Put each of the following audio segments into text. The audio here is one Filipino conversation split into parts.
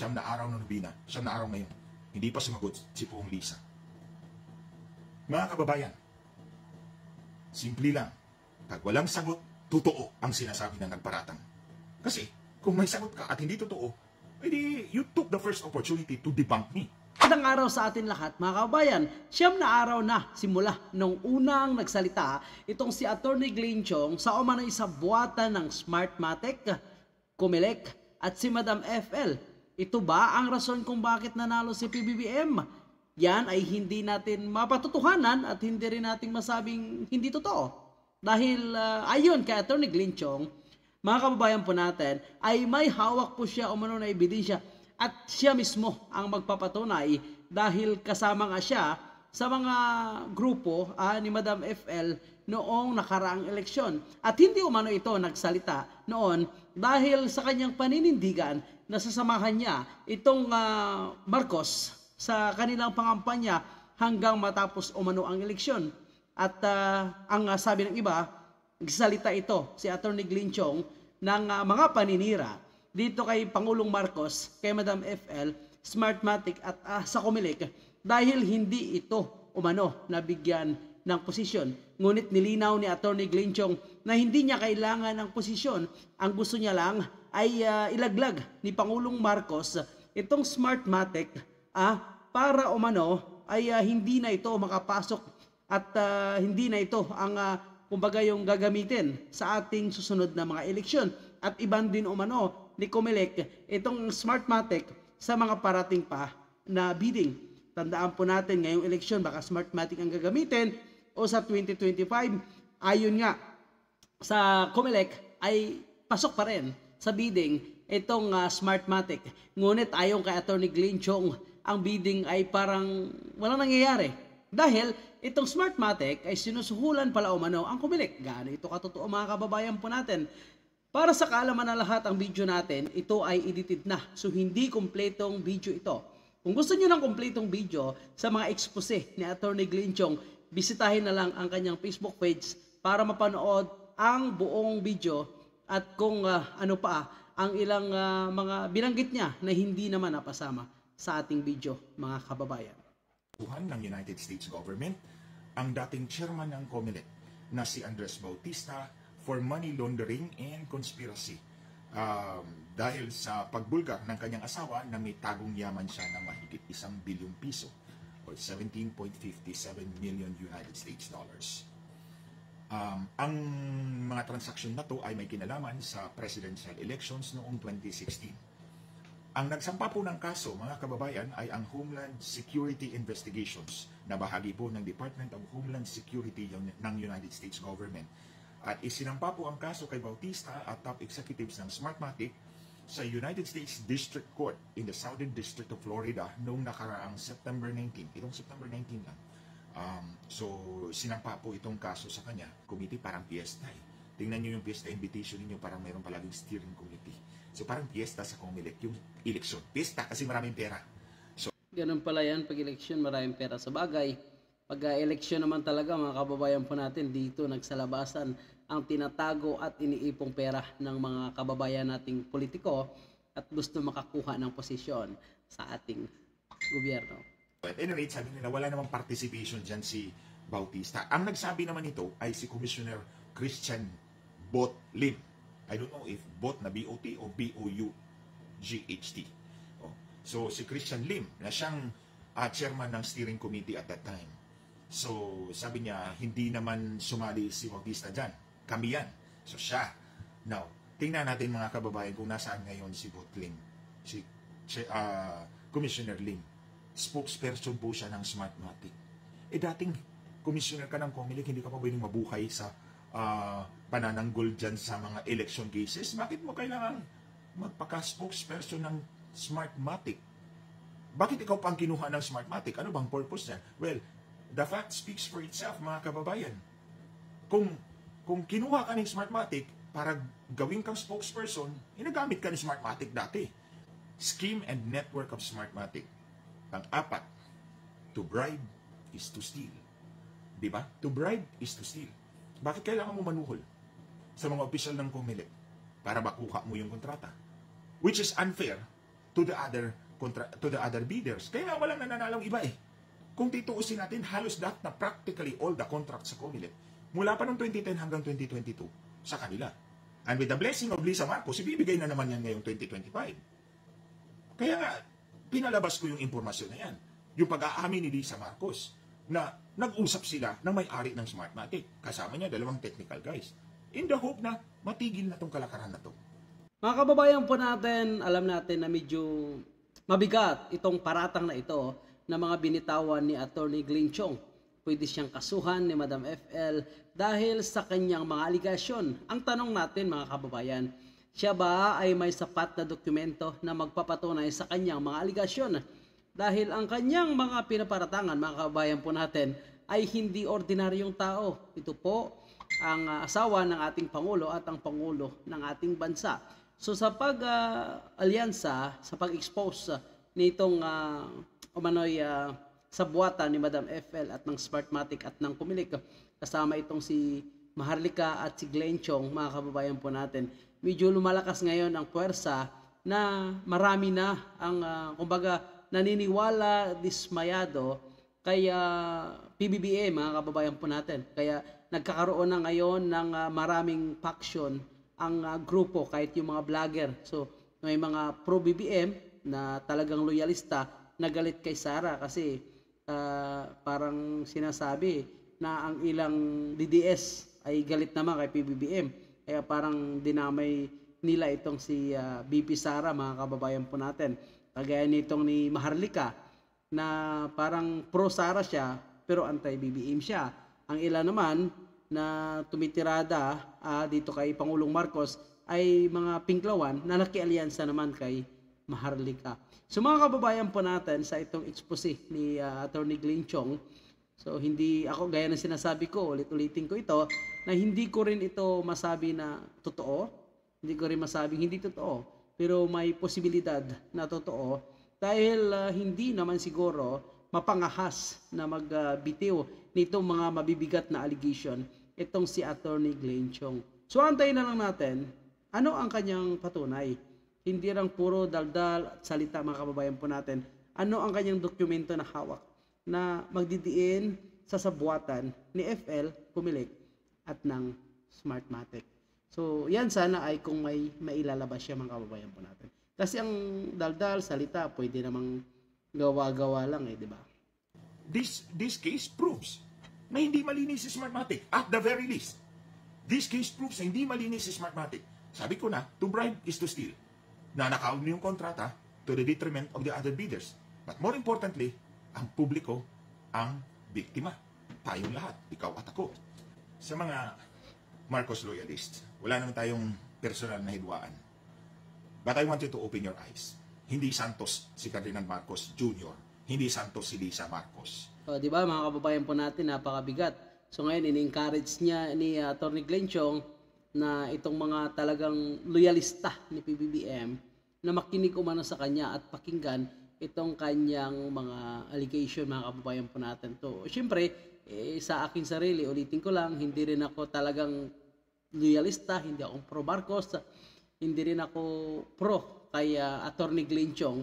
siyam na araw ng nobina, siyam na araw ngayon, hindi pa sumagot si Poong Lisa. Mga kababayan, simple lang, pag walang sagot, totoo ang sinasabi ng nagparatang. Kasi, kung may sagot ka at hindi totoo, edi you took the first opportunity to debunk me. Magandang araw sa atin lahat mga kababayan. Siyam na araw na simula nung unang nagsalita itong si Attorney Glenn Chong sa umano'y sa buwatan ng Smartmatic, Comelec at si Madam FL. Ito ba ang rason kung bakit nanalo si PBBM? Yan ay hindi natin mapatutuhanan at hindi rin natin masabing hindi totoo. Dahil ayon kay Attorney Glenn Chong, mga kababayan po natin, ay may hawak po siya umano na ebidensya at siya mismo ang magpapatunay dahil kasama nga siya sa mga grupo ni Madam FL noong nakaraang eleksyon. At hindi umano ito nagsalita noon dahil sa kanyang paninindigan na sasamahan niya itong Marcos sa kanilang pangampanya hanggang matapos umano ang eleksyon. At ang sabi ng iba, nagsalita ito si Attorney Glenn Chong ng mga paninira dito kay Pangulong Marcos, kay Madam FL, Smartmatic at sa Comelec dahil hindi ito umano nabigyan ng posisyon. Ngunit nilinaw ni Attorney Glenn Chong na hindi niya kailangan ng posisyon. Ang gusto niya lang ay ilaglag ni Pangulong Marcos itong Smartmatic para umano ay hindi na ito makapasok at hindi na ito ang kumbaga yung gagamitin sa ating susunod na mga eleksyon. At iban din umano ni Comelec itong Smartmatic sa mga parating pa na bidding. Tandaan po natin ngayong eleksyon baka Smartmatic ang gagamitin o sa 2025 ayon nga sa Comelec ay pasok pa rin sa bidding itong Smartmatic. Ngunit ayon kay Attorney Glenn Chong, ang bidding ay parang walang nangyayari dahil itong Smartmatic ay sinusuhulan pala umano ang Comelec. Gaano ito katotoo mga kababayan po natin? Para sa kaalaman na lahat ang video natin, ito ay edited na. So hindi kumpletong video ito. Kung gusto niyo ng kumpletong video sa mga expose ni Attorney Glenn Chong, bisitahin na lang ang kanyang Facebook page para mapanood ang buong video at kung ano pa ang ilang mga binanggit niya na hindi naman napasama sa ating video mga kababayan. Ng United States government, ang dating chairman ng Comelec na si Andres Bautista for money laundering and conspiracy dahil sa pagbulgar ng kanyang asawa na may tagong yaman siya na mahigit 1 bilyong piso or 17.57 million United States dollars. Ang mga transaksyon na to ay may kinalaman sa presidential elections noong 2016. Ang nagsampa po ng kaso, mga kababayan, ay ang Homeland Security Investigations na bahagi po ng Department of Homeland Security ng United States Government. At isinampa po ang kaso kay Bautista at top executives ng Smartmatic sa United States District Court in the Southern District of Florida noong nakaraang September 19. Itong September 19 lang. So, sinampa po itong kaso sa kanya. Committee parang fiesta eh. Tingnan nyo yung fiesta invitation ninyo, parang mayroon palaging steering committee. So, parang fiesta sa Comelec, yung eleksyon. Fiesta kasi maraming pera. So, ganun pala yan, pag eleksyon maraming pera sa bagay. Pag eleksyon naman talaga mga kababayan po natin, dito nagsalabasan ang tinatago at iniipong pera ng mga kababayan nating politiko at gusto makakuha ng posisyon sa ating gobyerno. At any rate, sabi nila wala namang participation dyan si Bautista. Ang nagsabi naman ito ay si Commissioner Christian Bot Lim. I don't know if bot na B-O-T o B-O-U-G-H-T. So si Christian Lim na siyang chairman ng steering committee at that time. So, sabi niya, hindi naman sumali si Bautista dyan. Kami yan. So, siya. Now, tingnan natin mga kababayan kung nasaan ngayon si Bot Lim. Si Commissioner Lim. Spokesperson po siya ng Smartmatic. Dating commissioner ka ng Comelec, hindi ka pa pwedeng mabuhay sa panananggol dyan sa mga election cases. Bakit mo kailangan magpaka-spokesperson ng Smartmatic? Bakit ikaw pang kinuha ng Smartmatic? Ano bang purpose niya? Well, the fact speaks for itself, mga kababayan. Kung kinuha ka ng Smartmatic para gawin kang spokesperson, inagamit ka ng Smartmatic dati. Scheme and network of Smartmatic. Pang-apat, to bribe is to steal. Diba? To bribe is to steal. Bakit kailangan mo manuhol sa mga opisyal ng Comelec para makuha mo yung kontrata? Which is unfair to the other bidders. Kaya walang nananalong iba eh. Kung tituusin natin, halos lahat na practically all the contracts sa Comelec, mula pa noong 2010 hanggang 2022, sa kanila. And with the blessing of Lisa Marcos, ibibigay na naman yan ngayong 2025. Kaya nga, pinalabas ko yung impormasyon na yan. Yung pag-aamin ni Lisa Marcos na nag-usap sila ng may-ari ng Smartmatic. Kasama niya dalawang technical guys. In the hope na matigil na tong kalakaran na to. Mga kababayan po natin, alam natin na medyo mabigat itong paratang na ito na mga binitawan ni Attorney Glenn Chong. Pwede siyang kasuhan ni Madam FL dahil sa kanyang mga aligasyon. Ang tanong natin mga kababayan, siya ba ay may sapat na dokumento na magpapatunay sa kanyang mga aligasyon? Dahil ang kanyang mga pinaparatangan, mga kababayan po natin, ay hindi ordinaryong tao. Ito po ang asawa ng ating Pangulo at ang Pangulo ng ating bansa. So sa pag-alyansa, sa pag-expose nitong sa buwatan ni Madam FL at ng Smartmatic at ng Comelec, kasama itong si Maharlika at si Glenn Chong, mga kababayan po natin, medyo lumalakas ngayon ang puwersa na marami na ang kumbaga naniniwala, dismayado kay PBBM, mga kababayan po natin. Kaya nagkakaroon na ngayon ng maraming faction ang grupo, kahit yung mga vlogger. So may mga pro-BBM na talagang loyalista na galit kay Sara kasi parang sinasabi na ang ilang DDS ay galit naman kay PBBM. Kaya parang dinamay nila itong si BP Sara, mga kababayan po natin. Kagaya nitong ni Maharlika na parang pro-Sara siya pero anti-BBM siya. Ang ilan naman na tumitirada dito kay Pangulong Marcos ay mga pinklawan na nakialyansa naman kay Maharlika. So mga kababayan po natin sa itong expose ni Attorney Glenn Chong, so hindi ako, gaya ng sinasabi ko, ulit-ulitin ko ito, na hindi ko rin ito masabi na totoo, hindi ko rin masabing hindi totoo, pero may posibilidad na totoo dahil hindi naman siguro mapangahas na magbitiw nitong mga mabibigat na allegation itong si Attorney Glenn Chong. So antayin na lang natin ano ang kanyang patunay. Hindi lang puro daldal at salita, mga kababayan po natin. Ano ang kanyang dokumento na hawak na magdidiin sa sabuatan ni FL, Comelec at ng Smartmatic. So yan sana ay kung may mailalabas siya, mga kababayan po natin. Kasi ang daldal, salita, pwede namang gawa-gawa lang di ba? This case proves na hindi malinis si Smartmatic. At the very least, this case proves na hindi malinis si Smartmatic. Sabi ko na, to bribe is to steal. Na nakaon yung kontrata to the detriment of the other bidders. But more importantly, ang publiko ang biktima. Tayong lahat, ikaw at ako. Sa mga Marcos loyalists, wala naman tayong personal na hidwaan. But I want you to open your eyes. Hindi Santos si Ferdinand Marcos Jr., hindi Santos si Lisa Marcos. Di ba mga kababayan po natin, napakabigat. So ngayon, in-encourage niya ni Attorney Glenn Chong na itong mga talagang loyalista ni PBBM na makinig umano sa kanya at pakinggan itong kanyang mga allegation, mga kababayan po natin. So, syempre, sa aking sarili, ulitin ko lang, hindi rin ako talagang loyalista, hindi ako pro Marcos, hindi rin ako pro kay Attorney Glenn Chong.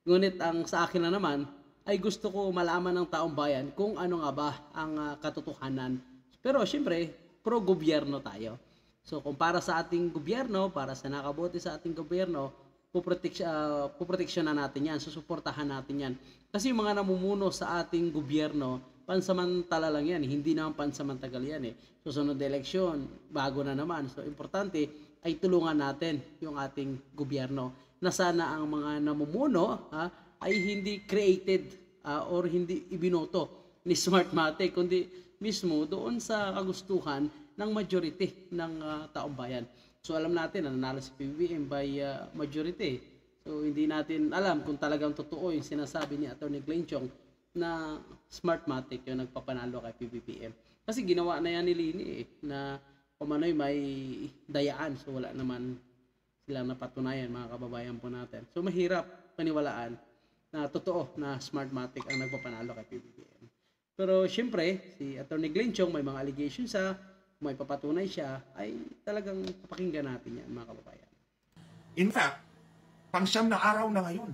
Ngunit ang sa akin na naman, ay gusto ko malaman ng taong bayan kung ano nga ba ang katotohanan. Pero syempre, pro-gobyerno tayo. So kung para sa ating gobyerno, para sa nakabuti sa ating gobyerno, puproteksyonan natin yan, susuportahan natin yan. Kasi yung mga namumuno sa ating gobyerno, pansamantala lang yan, hindi naman pansamantagal yan Susunod na eleksyon, bago na naman. So importante ay tulungan natin yung ating gobyerno na sana ang mga namumuno ay hindi created or hindi ibinoto ni Smartmatic, kundi mismo doon sa kagustuhan ng majority ng taong bayan. So alam natin na nanalo si PBBM by majority. So hindi natin alam kung talagang totoo yung sinasabi ni Attorney Glenn Chong na Smartmatic yung nagpapanalo kay PBBM. Kasi ginawa na yan ni Lini na kumano'y may dayaan. So wala naman silang napatunayan, mga kababayan po natin. So mahirap paniwalaan na totoo na Smartmatic ang nagpapanalo kay PBBM. Pero syempre, si Attorney Glenn Chong may mga allegations may papatunay siya, ay talagang papakinggan natin yan, mga kababayan. In fact, Pang-siyam na araw na ngayon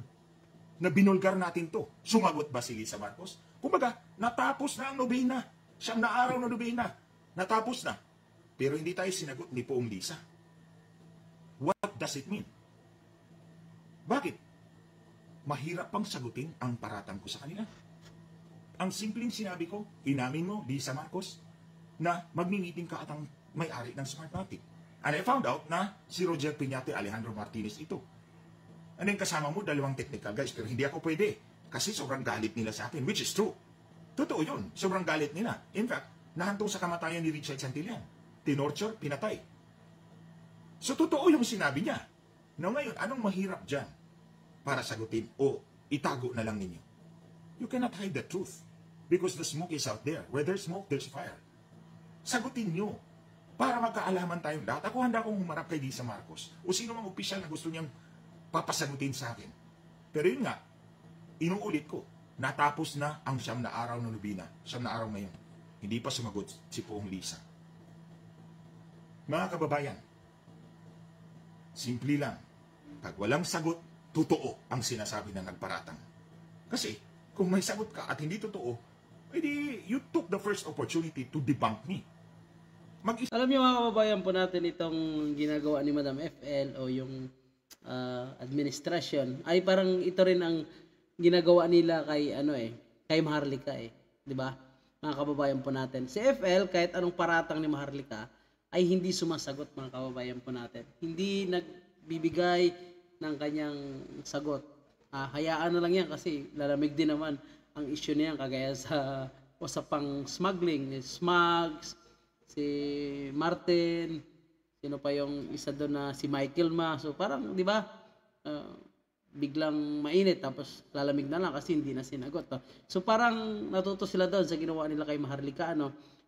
na binulgar natin to. Sumagot ba si Lisa Marcos? Kumbaga, natapos na ang nobena. 9 na araw na nobena. Natapos na. Pero hindi tayo sinagot ni Poong Lisa. What does it mean? Bakit? Mahirap pang sagutin ang paratang ko sa kanila. Ang simpleng sinabi ko, inamin mo, Lisa Marcos, na magmi-meeting ka at ang may-ari ng Smartmatic. And I found out na si Roger Piñate, Alejandro Martinez ito. And then kasama mo, 2 technical guys, pero hindi ako pwede. Kasi sobrang galit nila sa akin, which is true. Totoo yun, sobrang galit nila. In fact, nahantong sa kamatayan ni Richard Santillan. Tinorture, pinatay. So totoo yung sinabi niya. Now ngayon, anong mahirap dyan para sagutin o itago na lang ninyo? You cannot hide the truth because the smoke is out there. Where there's smoke, there's fire. Sagutin nyo para magkaalaman tayong lahat. Ako handa akong humarap kay Lisa Marcos o sino mang opisyal na gusto niyang papasagutin sa akin. Pero yun nga, inuulit ko, natapos na ang 9 na araw ng nobena. 9 na araw ngayon. Hindi pa sumagot si Poong Lisa. Mga kababayan, simple lang. Pag walang sagot, totoo ang sinasabi ng nagparatang. Kasi, kung may sagot ka at hindi totoo, edi you took the first opportunity to debunk me. Alam niyo mga kababayan po natin itong ginagawa ni Madam FL o yung administration ay parang ito rin ang ginagawa nila kay kay Maharlika 'di ba? Mga kababayan po natin. Si FL kahit anong paratang ni Maharlika ay hindi sumasagot mga kababayan po natin. Hindi nagbibigay ng kanyang sagot. Hayaan na lang yan kasi lalamig din naman ang issue niyan kagaya sa usapang smuggling, ni Smugs, si Martin, sino pa yung isa doon na si Michael Ma. So parang 'di ba? Biglang mainit tapos lalamig na lang kasi hindi na sinagot. So parang natuto sila doon sa ginawa nila kay Maharlika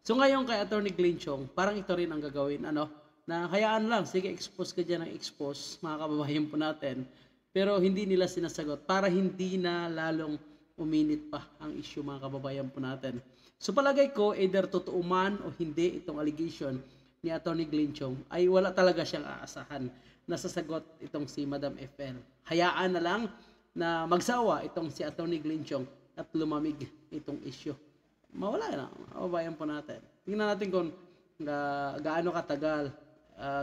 So ngayon kay Attorney Glenn Chong, parang ito rin ang gagawin na hayaan lang, sige expose ka diyan ng expose mga kababayan po natin. Pero hindi nila sinasagot para hindi na lalong uminit pa ang issue mga kababayan po natin. So palagay ko, either totoo man o hindi itong allegation ni Attorney Glenn Chong, ay wala talaga siyang aasahan na sasagot itong si Madam FL. Hayaan na lang na magsawa itong si Attorney Glenn Chong at lumamig itong issue. Mawala na, kababayan po natin. Tingnan natin kung gaano katagal,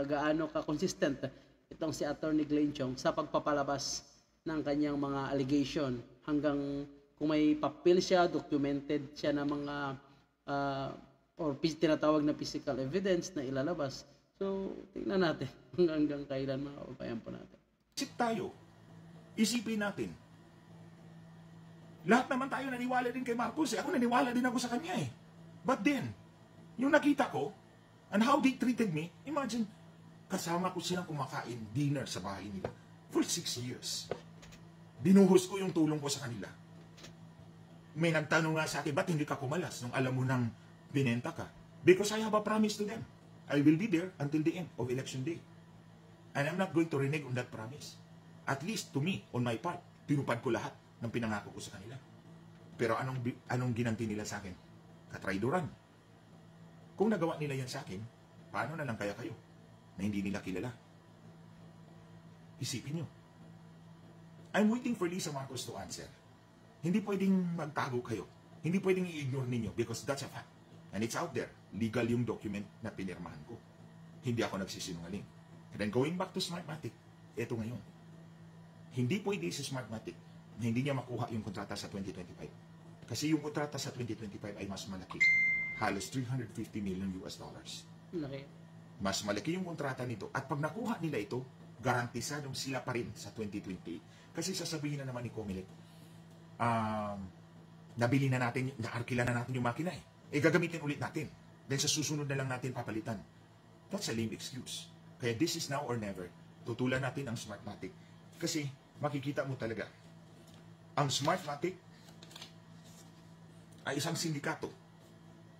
gaano ka-consistent itong si Attorney Glenn Chong sa pagpapalabas ng kanyang mga allegation hanggang kung may papel siya, documented siya ng mga or tinatawag na physical evidence na ilalabas. So, tingnan natin hanggang kailan mga kababayan po natin. Isip tayo. Isipin natin. Lahat naman tayo naniwala din kay Marcos. Ako naniwala din ako sa kanya But then, yung nakita ko, and how they treated me, imagine, kasama ko silang kumakain dinner sa bahay nila for 6 years. Binuhos ko yung tulong ko sa kanila. May nagtanong nga sa akin, ba't hindi ka kumalas nung alam mo nang binenta ka? Because I have a promise to them. I will be there until the end of election day. And I'm not going to renege on that promise. At least to me, on my part, tinupad ko lahat ng pinangako ko sa kanila. Pero anong ginanti nila sa akin? Katraidoran. Kung nagawa nila yan sa akin, paano na lang kaya kayo na hindi nila kilala? Isipin nyo. I'm waiting for Lisa Marcos to answer. Hindi pwedeng magtago kayo. Hindi pwedeng i-ignore ninyo because that's a fact. And it's out there. Legal yung document na pinirmahan ko. Hindi ako nagsisinungaling. And then going back to Smartmatic, eto ngayon. Hindi pwede si Smartmatic na hindi niya makuha yung kontrata sa 2025. Kasi yung kontrata sa 2025 ay mas malaki. Halos $350 million. Laki. Mas malaki yung kontrata nito. At pag nakuha nila ito, garantisadong sila pa rin sa 2028. Kasi sasabihin na naman ni Comelec, nabili na natin, naarkila na natin yung makina gagamitin ulit natin. Then sa susunod na lang natin papalitan. That's a lame excuse. Kaya this is now or never. Tutulan natin ang Smartmatic. Kasi makikita mo talaga, ang Smartmatic ay isang sindikato.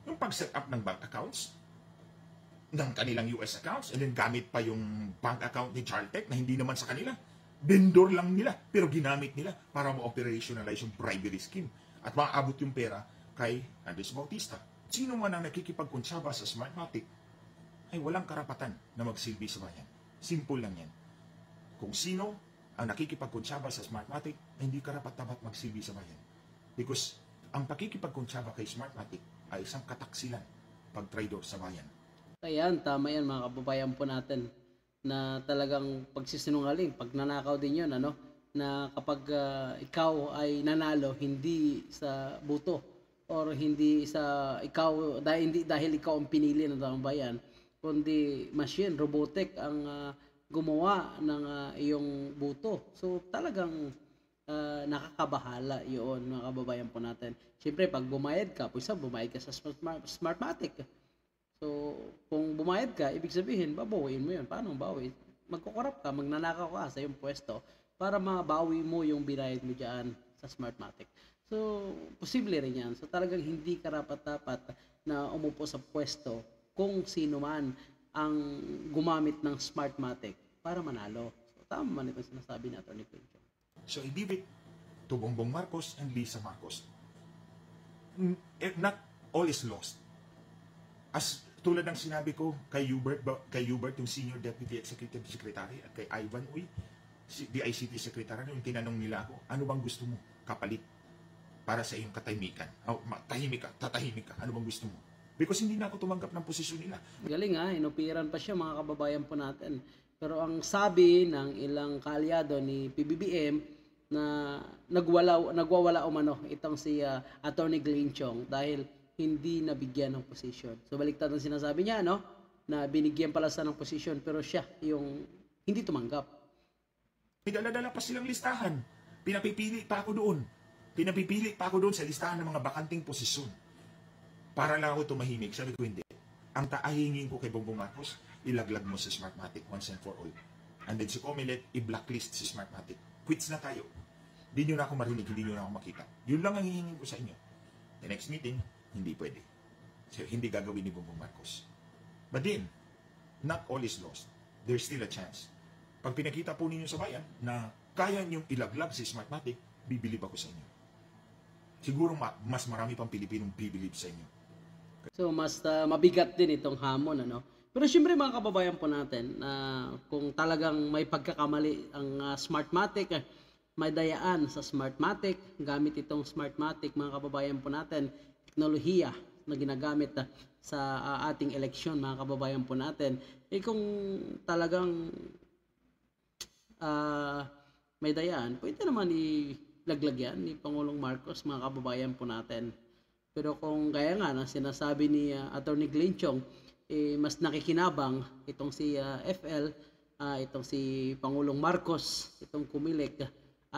Yung pag-set up ng bank accounts, ng kanilang US accounts, and then gamit pa yung bank account ni Chartec na hindi naman sa kanila. Vendor lang nila, pero ginamit nila para ma-operationalize yung bribery scheme at maaabot yung pera kay Andres Bautista. Sino man ang nakikipagkuntsaba sa Smartmatic ay walang karapatan na magsilbi sa bayan. Simple lang yan. Kung sino ang nakikipagkonsyaba sa Smartmatic, hindi karapat-dapat magsilbi sa bayan. Because ang pakikipagkonsyaba kay Smartmatic ay isang kataksilan pag-traidor sa bayan. Ayan, tama yan mga kababayan po natin na talagang pagsisinungaling, pag nanakaw din yun, ano? Na kapag ikaw ay nanalo, hindi sa buto or hindi sa ikaw, dahil ikaw ang pinili ng taong bayan, kundi machine, robotic ang gumawa ng iyong buto. So talagang nakakabahala yun mga kababayan po natin. Siyempre pag bumayad ka, bumayad ka sa Smartmatic. So kung bumayad ka, ibig sabihin babawiin mo yun. Paano bawi? Magkukorap ka, magnanakaw ka sa iyong pwesto para mabawi mo yung binayad mo dyan sa Smartmatic. So posible rin yan. So talagang hindi karapat-dapat na umupo sa pwesto kung sino man ang gumamit ng Smartmatic para manalo. So tama man itong sinasabi ni Atty. Quinchon. So I give it to Bongbong Marcos and Lisa Marcos. Not all is lost. As tulad ng sinabi ko kay Hubert, yung Senior Deputy Executive Secretary, at kay Ivan Uy, DICT Secretary, yung tinanong nila ako, ano bang gusto mo kapalit para sa iyong katahimikan? Tatahimik ka, ano bang gusto mo? Because hindi na ako tumanggap ng posisyon nila. Galing inupiran pa siya mga kababayan po natin. Pero ang sabi ng ilang kaalyado ni PBBM na nagwawala umano itong si Atty. Glenn Chong dahil hindi nabigyan ng posisyon. So baliktad ang sinasabi niya, no? Na binigyan pala sa ng posisyon pero siya yung hindi tumanggap. Dala-dala pa silang listahan. Pinapipili pa ako doon sa listahan ng mga bakanting posisyon. Para lang ako tumahimik. Sabi ko hindi. Ang taahingin ko kay Bongbong Marcos, ilaglag mo sa Smartmatic once and for all. And then si Comelec, i-blacklist si Smartmatic. Quits na tayo. Hindi nyo na ako marinig, hindi nyo na ako makita. Yun lang ang hihingin ko sa inyo. The next meeting, hindi pwede. So, hindi gagawin ni Bongbong Marcos. But then, not all is lost. There's still a chance. Pag pinakita po ninyo sa bayan na kaya nyong ilaglag si Smartmatic, bibilib ako sa inyo. Siguro mas marami pang Pilipinong bibilib sa inyo. So mas mabigat din itong hamon, ano? Pero syempre mga kababayan po natin, kung talagang may pagkakamali ang Smartmatic, may dayaan sa Smartmatic, gamit itong Smartmatic mga kababayan po natin, teknolohiya na ginagamit sa ating eleksyon mga kababayan po natin, kung talagang may dayaan, pwede naman ilaglag yan ni Pangulong Marcos mga kababayan po natin. Pero kung gaya nga na sinasabi ni Atty. Glenn Chong, mas nakikinabang itong si FL, itong si Pangulong Marcos, itong Comelec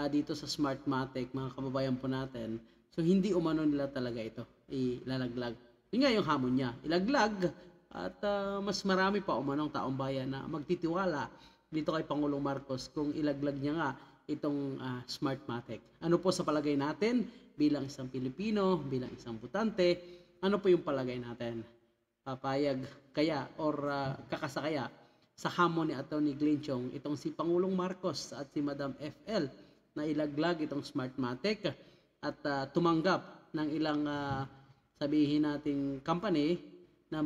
dito sa Smartmatic, mga kababayan po natin. So hindi umano nila talaga ito ilalaglag. Yun nga yung hamon niya, ilaglag at mas marami pa umanong taong bayan na magtitiwala dito kay Pangulong Marcos kung ilaglag niya nga itong Smartmatic. Ano po sa palagay natin bilang isang Pilipino, bilang isang botante, ano po yung palagay natin? Papayag kaya or kakasakaya sa hamon ni Atty. Glenn Chong itong si Pangulong Marcos at si Madam FL na ilaglag itong Smartmatic at tumanggap ng ilang sabihin nating company na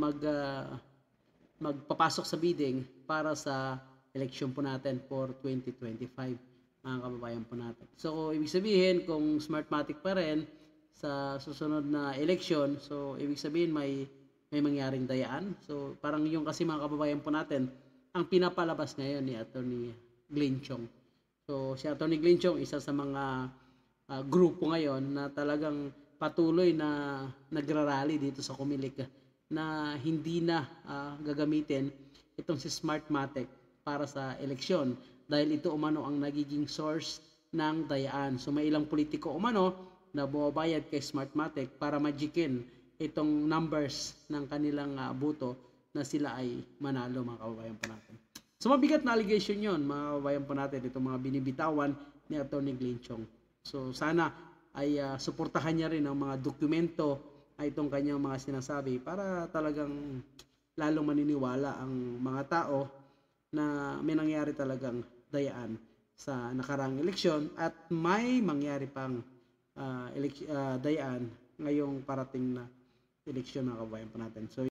magpapasok sa bidding para sa eleksyon po natin for 2025. Mga kababayan po natin. So, ibig sabihin, kung Smartmatic pa rin sa susunod na election, so, ibig sabihin, may mangyaring dayaan. So, parang yung kasi mga kababayan po natin, ang pinapalabas ngayon ni Atty. Glenn Chong. So, si Atty. Glenn Chong, isa sa mga grupo ngayon na talagang patuloy na nagrarally dito sa Comelec na hindi na gagamitin itong si Smartmatic para sa eleksyon. Dahil ito umano ang nagiging source ng dayaan. So may ilang politiko umano na bumabayad kay Smartmatic para magikin itong numbers ng kanilang boto na sila ay manalo mga kababayan po natin. So mabigat na allegation yon mga kababayan po natin, itong mga binibitawan ni Atty. Glenn Chong. So sana ay suportahan niya rin ang mga dokumento ay itong kanyang mga sinasabi para talagang lalong maniniwala ang mga tao na may nangyari talagang dayaan sa nakaraang eleksyon at may mangyari pang dayaan ngayong parating na eleksyon mga kababayan po natin. So